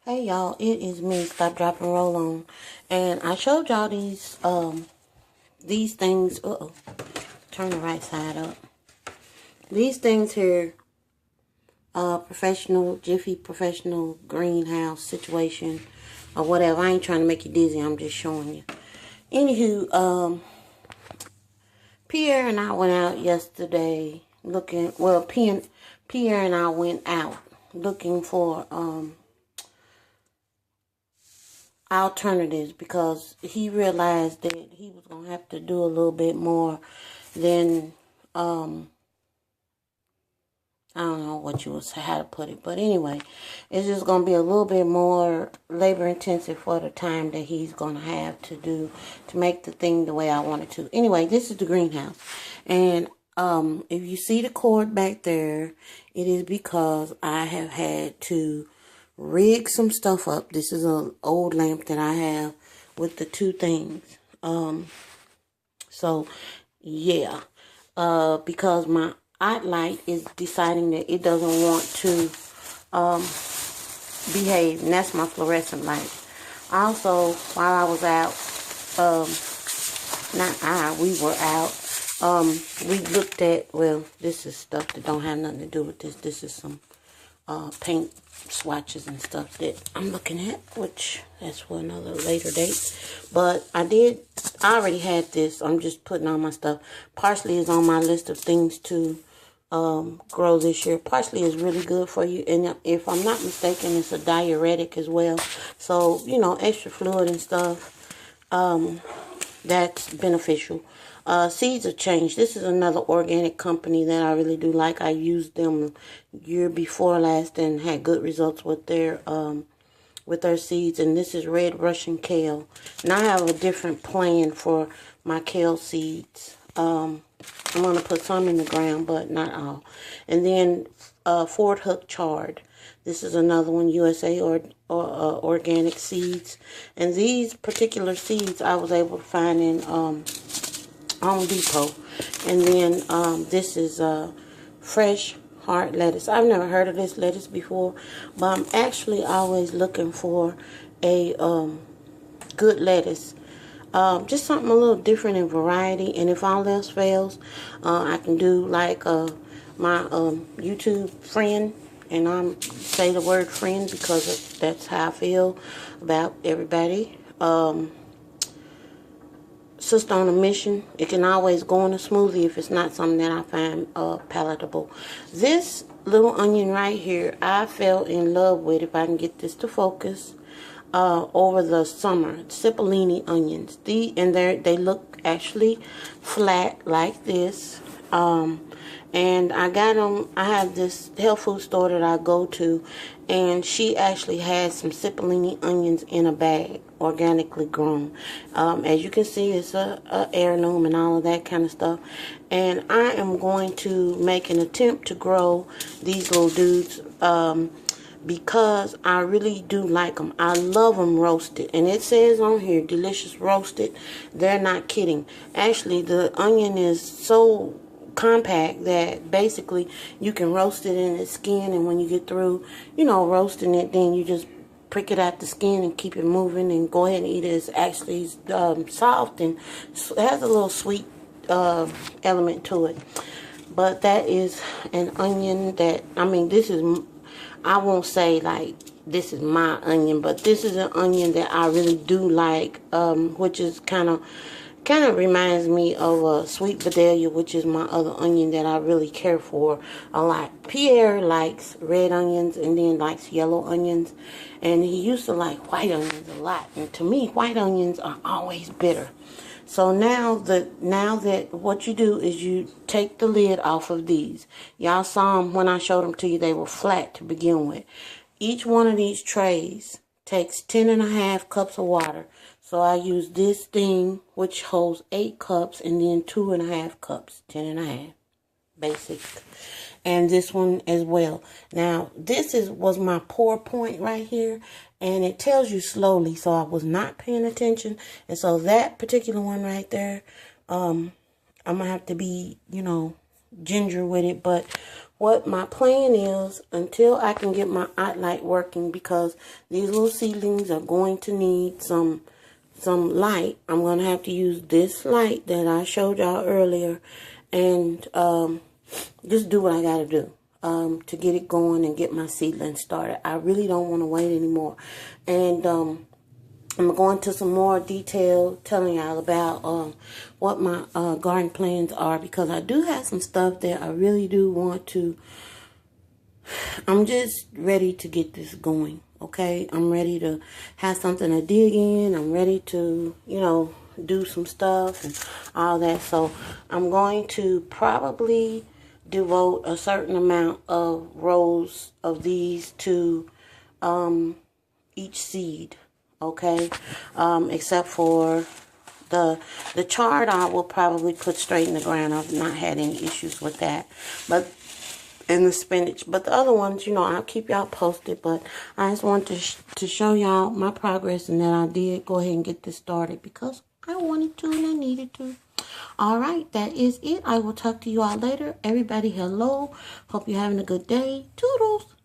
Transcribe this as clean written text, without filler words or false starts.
Hey y'all, it is me, Stop, Drop, and Roll On. And I showed y'all these things. Turn the right side up. These things here, professional, Jiffy professional greenhouse situation or whatever. I ain't trying to make you dizzy, I'm just showing you. Anywho, Pierre and I went out yesterday looking, Pierre and I went out looking for, alternatives because he realized that he was going to have to do a little bit more than, I don't know how to put it, but anyway, it's just going to be a little bit more labor intensive for the time that he's going to have to make the thing the way I want it to. Anyway, this is the greenhouse, and if you see the cord back there, it is because I have had to rig some stuff up. This is an old lamp that I have with the two things. So yeah, because my eye light is deciding that it doesn't want to behave, and that's my fluorescent light. Also, while I was out, we were out, we looked at, well, this is stuff that don't have nothing to do with this. This is some paint swatches and stuff that I'm looking at, which that's for another later date. But I already had this. I'm just putting on my stuff. Parsley is on my list of things to grow this year. Parsley is really good for you, and if I'm not mistaken, it's a diuretic as well. So, you know, extra fluid and stuff, that's beneficial. Seeds have changed. This is another organic company that I really do like. I used them year before last and had good results with their seeds. And this is red Russian kale. And I have a different plan for my kale seeds. I'm going to put some in the ground, but not all. And then Ford Hook chard. This is another one, USA or organic seeds. And these particular seeds I was able to find in Home Depot. And then this is fresh heart lettuce. I've never heard of this lettuce before, but I'm actually always looking for a good lettuce. Just something a little different in variety. And if all else fails, I can do like my YouTube friend, and I'm say the word friend because that's how I feel about everybody. Sister on a mission. It can always go on a smoothie if it's not something that I find palatable. This little onion right here, I fell in love with, if I can get this to focus, over the summer. Cipollini onions. They look actually flat like this. And I got them. I have this health food store that I go to, and she actually has some Cipollini onions in a bag, organically grown. As you can see, it's a heirloom and all of that kind of stuff. And I am going to make an attempt to grow these little dudes because I really do like them. I love them roasted, and it says on here, delicious roasted. They're not kidding. Actually, the onion is so compact that basically you can roast it in its skin, and when you get through, you know, roasting it, then you just prick it out the skin and keep it moving and go ahead and eat it. It's actually soft and it has a little sweet element to it. But that is an onion that, I mean, this is, I won't say like this is my onion, but this is an onion that I really do like, which is kind of reminds me of a sweet Vidalia, which is my other onion that I really care for a lot. Pierre likes red onions and then likes yellow onions, and he used to like white onions a lot. And to me, white onions are always bitter. So now that what you do is you take the lid off of these. Y'all saw them when I showed them to you. They were flat to begin with. Each one of these trays takes 10.5 cups of water. So I use this thing, which holds 8 cups, and then 2.5 cups, 10.5, basic. And this one as well. Now, this was my pour point right here, and it tells you slowly, so I was not paying attention. And so that particular one right there, I'm going to have to be, you know, ginger with it. But what my plan is until I can get my light working, because these little seedlings are going to need some light. I'm going to have to use this light that I showed y'all earlier, and just do what I got to do to get it going and get my seedlings started. I really don't want to wait anymore. And I'm going to some more detail telling y'all about what my garden plans are, because I do have some stuff that I really do want to. I'm just ready to get this going, okay? I'm ready to have something to dig in. I'm ready to, you know, do some stuff and all that. So I'm going to probably devote a certain amount of rows of these to each seed, okay? Except for the chard, I will probably put straight in the ground. I've not had any issues with that. But and the spinach, but the other ones, you know, I'll keep y'all posted. But I just want to show y'all my progress, and that I did go ahead and get this started because I wanted to and I needed to. All right, that is it. I will talk to you all later. Everybody, hello. Hope you're having a good day. Toodles.